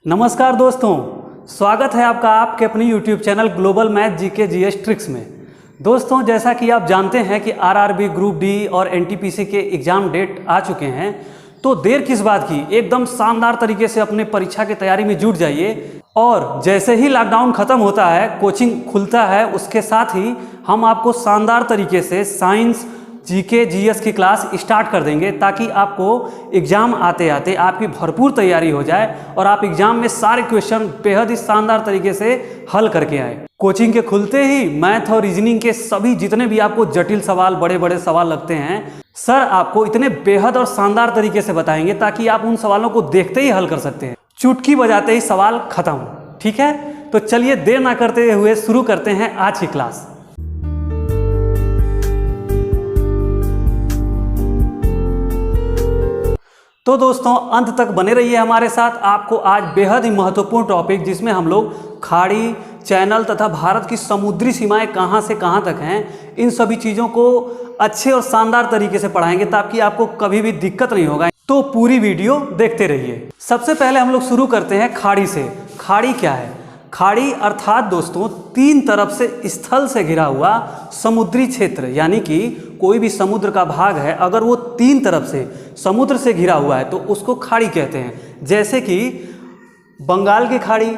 नमस्कार दोस्तों, स्वागत है आपका आपके अपनी YouTube channel global math GK GS tricks में। दोस्तों, जैसा कि आप जानते हैं कि आरआरबी ग्रुप डी और एनटीपीसी के एग्ज़ाम डेट आ चुके हैं, तो देर किस बात की, एकदम शानदार तरीके से अपने परीक्षा की तैयारी में जुट जाइए। और जैसे ही लॉकडाउन ख़त्म होता है, कोचिंग खुलता है, उसके साथ ही हम आपको शानदार तरीके से साइंस जीके जीएस की क्लास स्टार्ट कर देंगे, ताकि आपको एग्ज़ाम आते आते आपकी भरपूर तैयारी हो जाए और आप एग्ज़ाम में सारे क्वेश्चन बेहद ही शानदार तरीके से हल करके आए। कोचिंग के खुलते ही मैथ और रीजनिंग के सभी जितने भी आपको जटिल सवाल, बड़े बड़े सवाल लगते हैं, सर आपको इतने बेहद और शानदार तरीके से बताएंगे ताकि आप उन सवालों को देखते ही हल कर सकते हैं, चुटकी बजाते ही सवाल खत्म। ठीक है, तो चलिए देर ना करते हुए शुरू करते हैं आज की क्लास। तो दोस्तों, अंत तक बने रहिए हमारे साथ। आपको आज बेहद ही महत्वपूर्ण टॉपिक, जिसमें हम लोग खाड़ी, चैनल तथा भारत की समुद्री सीमाएं कहां से कहां तक हैं, इन सभी चीज़ों को अच्छे और शानदार तरीके से पढ़ाएंगे ताकि आपको कभी भी दिक्कत नहीं होगा। तो पूरी वीडियो देखते रहिए। सबसे पहले हम लोग शुरू करते हैं खाड़ी से। खाड़ी क्या है? खाड़ी अर्थात दोस्तों तीन तरफ से स्थल से घिरा हुआ समुद्री क्षेत्र, यानी कि कोई भी समुद्र का भाग है, अगर वो तीन तरफ से समुद्र से घिरा हुआ है तो उसको खाड़ी कहते हैं। जैसे कि बंगाल की खाड़ी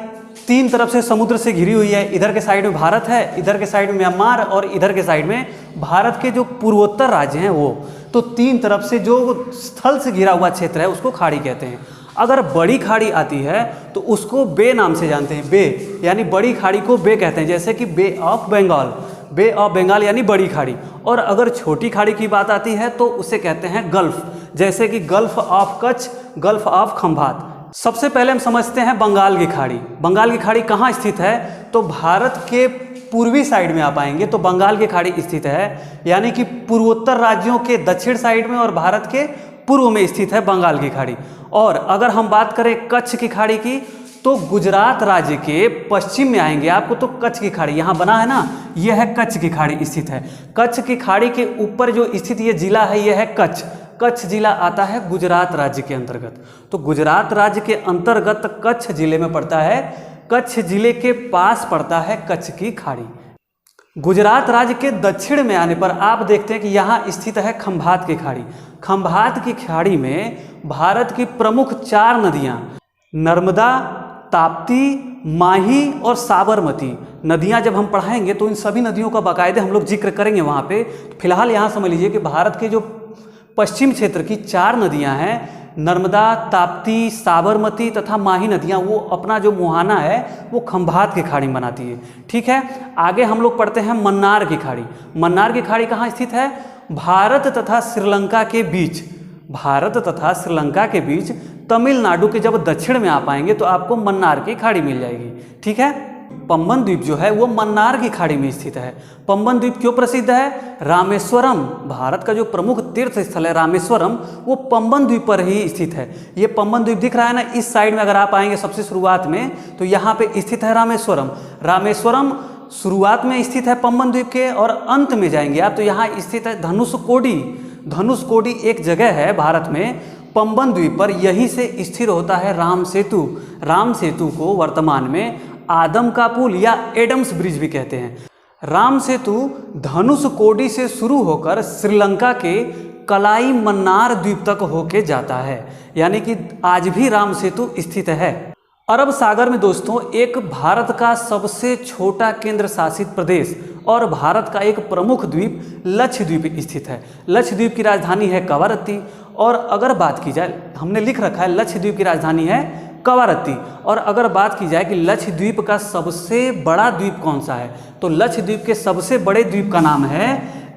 तीन तरफ से समुद्र से घिरी हुई है, इधर के साइड में भारत है, इधर के साइड में म्यांमार और इधर के साइड में भारत के जो पूर्वोत्तर राज्य हैं वो, तो तीन तरफ से जो स्थल से घिरा हुआ क्षेत्र है उसको खाड़ी कहते हैं। अगर बड़ी खाड़ी आती है तो उसको बे नाम से जानते हैं। बे यानी बड़ी खाड़ी को बे कहते हैं, जैसे कि bay of Bengal, bay of Bengal यानी बड़ी खाड़ी। और अगर छोटी खाड़ी की बात आती है तो उसे कहते हैं गल्फ, जैसे कि gulf of Kutch, gulf of Khambhat. सबसे पहले हम समझते हैं बंगाल की खाड़ी। बंगाल की खाड़ी कहाँ स्थित है? तो भारत के पूर्वी साइड में आप आएंगे तो बंगाल की खाड़ी स्थित है, यानी कि पूर्वोत्तर राज्यों के दक्षिण साइड में और भारत के पूर्व में स्थित है बंगाल की खाड़ी। और अगर हम बात करें कच्छ की खाड़ी की, तो गुजरात राज्य के पश्चिम में आएंगे आपको तो कच्छ की खाड़ी यहाँ बना है ना, यह है कच्छ की खाड़ी स्थित है। कच्छ की खाड़ी के ऊपर जो स्थित ये जिला है यह है कच्छ। कच्छ जिला आता है गुजरात राज्य के अंतर्गत। तो गुजरात राज्य के अंतर्गत कच्छ जिले में पड़ता है, कच्छ जिले के पास पड़ता है कच्छ की खाड़ी। गुजरात राज्य के दक्षिण में आने पर आप देखते हैं कि यहाँ स्थित है खंभात की खाड़ी। खंभात की खाड़ी में भारत की प्रमुख चार नदियाँ नर्मदा, ताप्ती, माही और साबरमती नदियाँ जब हम पढ़ाएंगे तो इन सभी नदियों का बाकायदे हम लोग जिक्र करेंगे वहाँ पे। फिलहाल यहाँ समझ लीजिए कि भारत के जो पश्चिम क्षेत्र की चार नदियाँ हैं, नर्मदा, ताप्ती, साबरमती तथा माही नदियाँ, वो अपना जो मुहाना है वो खंभात की खाड़ी बनाती है। ठीक है, आगे हम लोग पढ़ते हैं मन्नार की खाड़ी। मन्नार की खाड़ी कहाँ स्थित है? भारत तथा श्रीलंका के बीच, भारत तथा श्रीलंका के बीच तमिलनाडु के जब दक्षिण में आप आएंगे तो आपको मन्नार की खाड़ी मिल जाएगी। ठीक है, पंबन द्वीप जो है वो मन्नार की खाड़ी में स्थित है। पंबन द्वीप क्यों प्रसिद्ध है? रामेश्वरम, भारत का जो प्रमुख तीर्थ स्थल है रामेश्वरम, वो पंबन द्वीप पर ही स्थित है। ये पंबन द्वीप दिख रहा है ना, इस साइड में अगर आप आएंगे सबसे शुरुआत में तो यहाँ पे स्थित है रामेश्वरम। रामेश्वरम शुरुआत में स्थित है पंबन द्वीप के, और अंत में जाएंगे आप तो यहाँ स्थित है धनुषकोडी। धनुषकोडी एक जगह है भारत में पंबन द्वीप पर, यहीं से स्थिर होता है राम सेतु। राम सेतु को वर्तमान में आदम का पुल या एडम्स ब्रिज भी कहते हैं। राम सेतु धनुषकोडी से शुरू होकर श्रीलंका के कलाई मन्नार द्वीप तक होके जाता है, यानी कि आज भी राम सेतु स्थित है। अरब सागर में दोस्तों एक भारत का सबसे छोटा केंद्र शासित प्रदेश और भारत का एक प्रमुख द्वीप लक्षद्वीप स्थित है। लक्षद्वीप की राजधानी है कवारत्ती। और अगर बात की जाए, हमने लिख रखा है लक्षद्वीप की राजधानी है कवारत्ती, और अगर बात की जाए कि लक्षद्वीप का सबसे बड़ा द्वीप कौन सा है, तो लक्षद्वीप के सबसे बड़े द्वीप का नाम है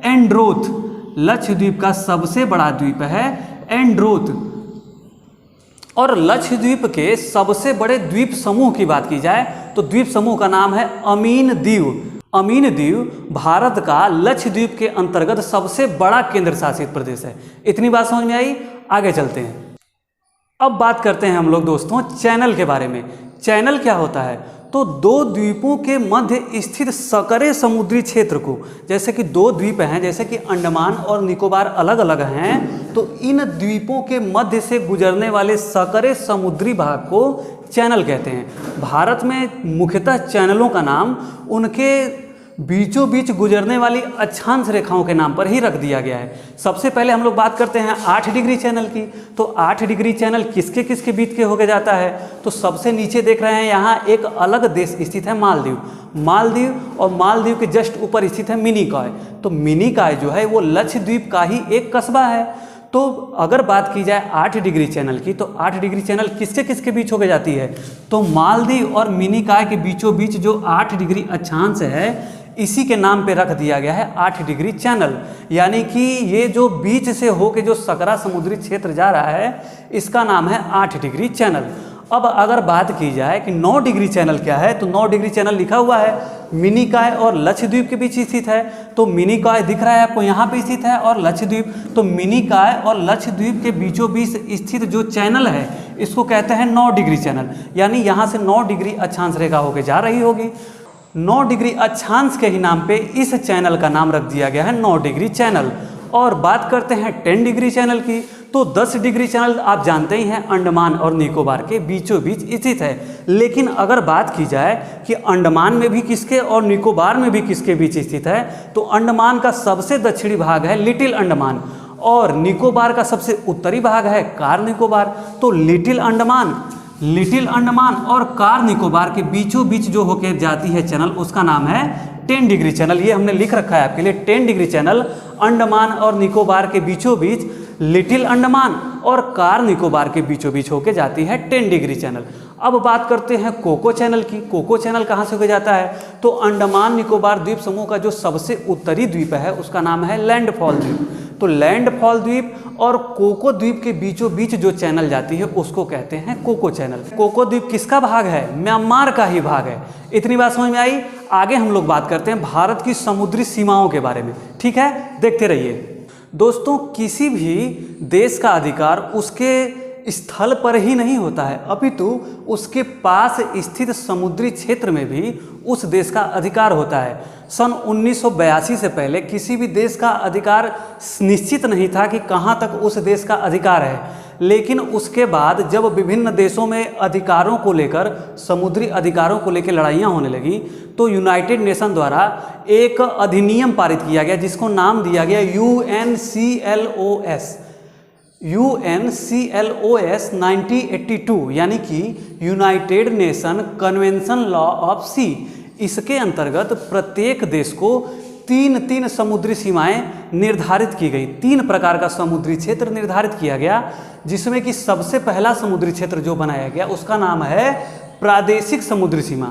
एंड्रोथ। लक्षद्वीप का सबसे बड़ा द्वीप है एंड्रोथ। और लक्षद्वीप के सबसे बड़े द्वीप समूह की बात की जाए तो द्वीप समूह का नाम है अमीन द्वीप। अमीन द्वीप भारत का लक्षद्वीप के अंतर्गत सबसे बड़ा केंद्र शासित प्रदेश है। इतनी बात समझ में आई? आगे चलते हैं। अब बात करते हैं हम लोग दोस्तों चैनल के बारे में। चैनल क्या होता है? तो दो द्वीपों के मध्य स्थित सकरे समुद्री क्षेत्र को, जैसे कि दो द्वीप हैं, जैसे कि अंडमान और निकोबार अलग अलग हैं, तो इन द्वीपों के मध्य से गुजरने वाले सकरे समुद्री भाग को चैनल कहते हैं। भारत में मुख्यतः चैनलों का नाम उनके बीचों बीच गुजरने वाली अक्षांश रेखाओं के नाम पर ही रख दिया गया है। सबसे पहले हम लोग बात करते हैं 8 डिग्री चैनल की। तो 8 डिग्री चैनल किसके किसके बीच के होके जाता है? तो सबसे नीचे देख रहे हैं यहाँ एक अलग देश स्थित है, मालदीव, और मालदीव के जस्ट ऊपर स्थित है मिनिकॉय। तो मिनिकॉय जो है वो लक्षद्वीप का ही एक कस्बा है। तो अगर बात की जाए 8 डिग्री चैनल की, तो 8 डिग्री चैनल किसके किसके बीच होके जाती है? तो मालदीव और मिनिकॉय के बीचों बीच जो 8 डिग्री अक्षांश है, इसी के नाम पे रख दिया गया है 8 डिग्री चैनल। यानी कि ये जो बीच से होके जो सकरा समुद्री क्षेत्र जा रहा है, इसका नाम है 8 डिग्री चैनल। अब अगर बात की जाए कि 9 डिग्री चैनल क्या है, तो 9 डिग्री चैनल लिखा हुआ है मिनिकॉय और लक्षद्वीप के बीच स्थित है। तो मिनिकॉय दिख रहा है आपको यहाँ पे स्थित है, और लक्षद्वीप, तो मिनिकॉय और लक्षद्वीप के बीचों बीच स्थित जो चैनल है, इसको कहते हैं 9 डिग्री चैनल। यानी यहाँ से 9 डिग्री अक्षांश रेखा होकर जा रही होगी। 9 डिग्री अक्षांश के ही नाम पे इस चैनल का नाम रख दिया गया है 9 डिग्री चैनल। और बात करते हैं 10 डिग्री चैनल की, तो 10 डिग्री चैनल आप जानते ही हैं अंडमान और निकोबार के बीचों बीच स्थित है। लेकिन अगर बात की जाए कि अंडमान में भी किसके और निकोबार में भी किसके बीच स्थित है, तो अंडमान का सबसे दक्षिणी भाग है लिटिल अंडमान, और निकोबार का सबसे उत्तरी भाग है कार निकोबार। तो लिटिल अंडमान और कार निकोबार के बीचों बीच जो होकर जाती है चैनल, उसका नाम है 10 डिग्री चैनल। ये हमने लिख रखा है आपके लिए, 10 डिग्री चैनल अंडमान और निकोबार के बीचों बीच, लिटिल अंडमान और कार निकोबार के बीचों बीच होके जाती है 10 डिग्री चैनल। अब बात करते हैं कोको चैनल की। कोको चैनल कहाँ से होके जाता है? तो अंडमान निकोबार द्वीप समूह का जो सबसे उत्तरी द्वीप है, उसका नाम है लैंडफॉल द्वीप। तो लैंडफॉल द्वीप और कोको द्वीप के बीचों बीच जो चैनल जाती है, उसको कहते हैं कोको चैनल। कोको द्वीप किसका भाग है? म्यांमार का ही भाग है। इतनी बात समझ में आई? आगे हम लोग बात करते हैं भारत की समुद्री सीमाओं के बारे में। ठीक है, देखते रहिए। दोस्तों, किसी भी देश का अधिकार उसके स्थल पर ही नहीं होता है, अपितु उसके पास स्थित समुद्री क्षेत्र में भी उस देश का अधिकार होता है। सन 1982 से पहले किसी भी देश का अधिकार निश्चित नहीं था कि कहाँ तक उस देश का अधिकार है। लेकिन उसके बाद जब विभिन्न देशों में अधिकारों को लेकर, समुद्री अधिकारों को लेकर लड़ाइयाँ होने लगी, तो यूनाइटेड नेशन द्वारा एक अधिनियम पारित किया गया जिसको नाम दिया गया UNCLOS 1982, यानी कि United Nation Convention law of sea. इसके अंतर्गत प्रत्येक देश को 3 समुद्री सीमाएं निर्धारित की गई। 3 प्रकार का समुद्री क्षेत्र निर्धारित किया गया, जिसमें कि सबसे पहला समुद्री क्षेत्र जो बनाया गया, उसका नाम है प्रादेशिक समुद्री सीमा।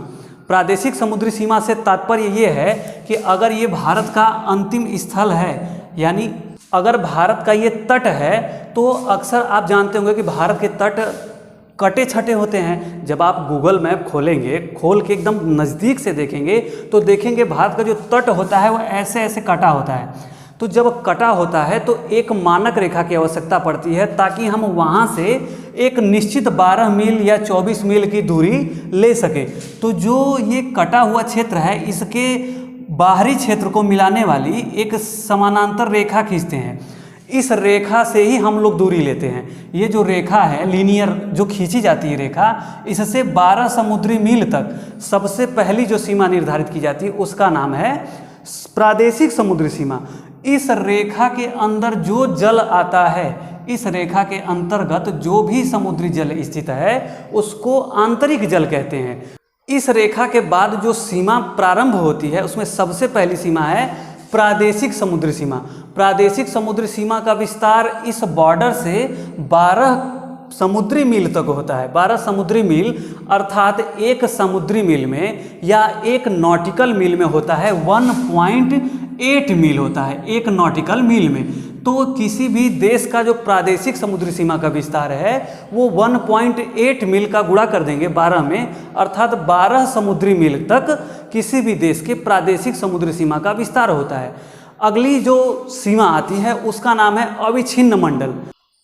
प्रादेशिक समुद्री सीमा से तात्पर्य ये है कि अगर ये भारत का अंतिम स्थल है, यानी अगर भारत का ये तट है, तो अक्सर आप जानते होंगे कि भारत के तट कटे छटे होते हैं। जब आप गूगल मैप खोलेंगे, खोल के एकदम नज़दीक से देखेंगे, तो देखेंगे भारत का जो तट होता है वो ऐसे ऐसे कटा होता है। तो जब कटा होता है तो एक मानक रेखा की आवश्यकता पड़ती है, ताकि हम वहाँ से एक निश्चित 12 मील या 24 मील की दूरी ले सके। तो जो ये कटा हुआ क्षेत्र है, इसके बाहरी क्षेत्र को मिलाने वाली एक समानांतर रेखा खींचते हैं। इस रेखा से ही हम लोग दूरी लेते हैं। ये जो रेखा है, लीनियर जो खींची जाती है रेखा, इससे 12 समुद्री मील तक सबसे पहली जो सीमा निर्धारित की जाती है, उसका नाम है प्रादेशिक समुद्री सीमा। इस रेखा के अंदर जो जल आता है, इस रेखा के अंतर्गत जो भी समुद्री जल स्थित है, उसको आंतरिक जल कहते हैं। इस रेखा के बाद जो सीमा प्रारंभ होती है, उसमें सबसे पहली सीमा है प्रादेशिक समुद्री सीमा। प्रादेशिक समुद्री सीमा का विस्तार इस बॉर्डर से 12 समुद्री मील तक होता है। 12 समुद्री मील अर्थात एक समुद्री मील में या एक नॉटिकल मील में होता है 1.8 मील होता है, एक नॉटिकल मील में। तो किसी भी देश का जो प्रादेशिक समुद्री सीमा का विस्तार है, वो 1.8 मील का गुणा कर देंगे 12 में, अर्थात 12 समुद्री मील तक किसी भी देश के प्रादेशिक समुद्री सीमा का विस्तार होता है। अगली जो सीमा आती है, उसका नाम है अविच्छिन्न मंडल।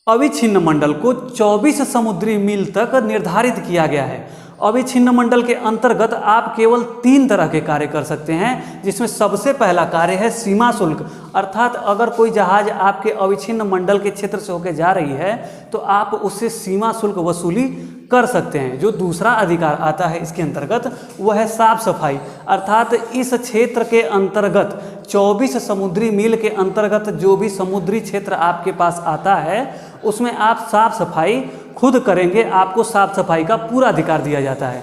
अविच्छिन्न मंडल को 24 समुद्री मील तक निर्धारित किया गया है। अविच्छिन्न मंडल के अंतर्गत आप केवल 3 तरह के कार्य कर सकते हैं, जिसमें सबसे पहला कार्य है सीमा शुल्क। अर्थात अगर कोई जहाज आपके अविच्छिन्न मंडल के क्षेत्र से होकर जा रही है, तो आप उससे सीमा शुल्क वसूली कर सकते हैं। जो दूसरा अधिकार आता है इसके अंतर्गत वो है साफ सफाई, अर्थात इस क्षेत्र के अंतर्गत 24 समुद्री मील के अंतर्गत जो भी समुद्री क्षेत्र आपके पास आता है उसमें आप साफ सफाई खुद करेंगे, आपको साफ सफाई का पूरा अधिकार दिया जाता है।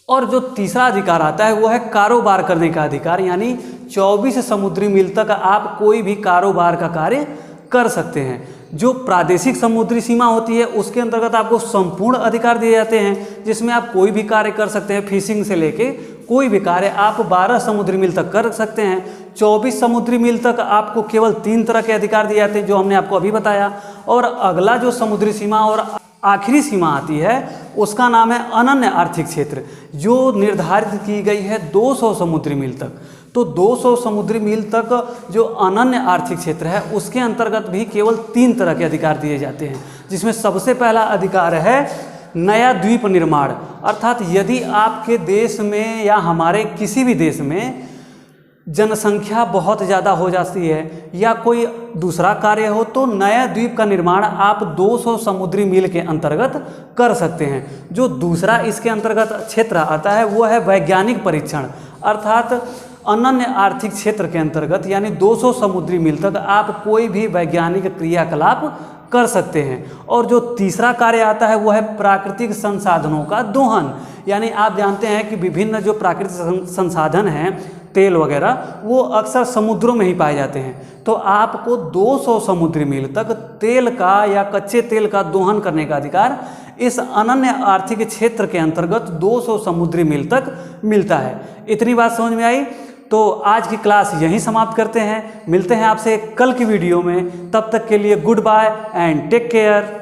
और जो तीसरा अधिकार आता है वो है कारोबार करने का अधिकार, यानी 24 समुद्री मील तक आप कोई भी कारोबार का कार्य कर सकते हैं। जो प्रादेशिक समुद्री सीमा होती है उसके अंतर्गत आपको संपूर्ण अधिकार दिए जाते हैं, जिसमें आप कोई भी कार्य कर सकते हैं, फिशिंग से लेके कोई भी कार्य आप 12 समुद्री मील तक कर सकते हैं। 24 समुद्री मील तक आपको केवल 3 तरह के अधिकार दिए जाते हैं जो हमने आपको अभी बताया। और अगला जो समुद्री सीमा और आखिरी सीमा आती है उसका नाम है अनन्य आर्थिक क्षेत्र, जो निर्धारित की गई है 200 समुद्री मील तक। तो 200 समुद्री मील तक जो अनन्य आर्थिक क्षेत्र है उसके अंतर्गत भी केवल 3 तरह के अधिकार दिए जाते हैं, जिसमें सबसे पहला अधिकार है नया द्वीप निर्माण, अर्थात यदि आपके देश में या हमारे किसी भी देश में जनसंख्या बहुत ज़्यादा हो जाती है या कोई दूसरा कार्य हो तो नया द्वीप का निर्माण आप 200 समुद्री मील के अंतर्गत कर सकते हैं। जो दूसरा इसके अंतर्गत क्षेत्र आता है वो है वैज्ञानिक परीक्षण, अर्थात अनन्य आर्थिक क्षेत्र के अंतर्गत यानी 200 समुद्री मील तक आप कोई भी वैज्ञानिक क्रियाकलाप कर सकते हैं। और जो तीसरा कार्य आता है वो है प्राकृतिक संसाधनों का दोहन, यानी आप जानते हैं कि विभिन्न जो प्राकृतिक संसाधन हैं तेल वगैरह वो अक्सर समुद्रों में ही पाए जाते हैं। तो आपको 200 समुद्री मील तक तेल का या कच्चे तेल का दोहन करने का अधिकार इस अनन्य आर्थिक क्षेत्र के अंतर्गत 200 समुद्री मील तक मिलता है। इतनी बात समझ में आई? तो आज की क्लास यहीं समाप्त करते हैं, मिलते हैं आपसे कल की वीडियो में। तब तक के लिए good bye and take care.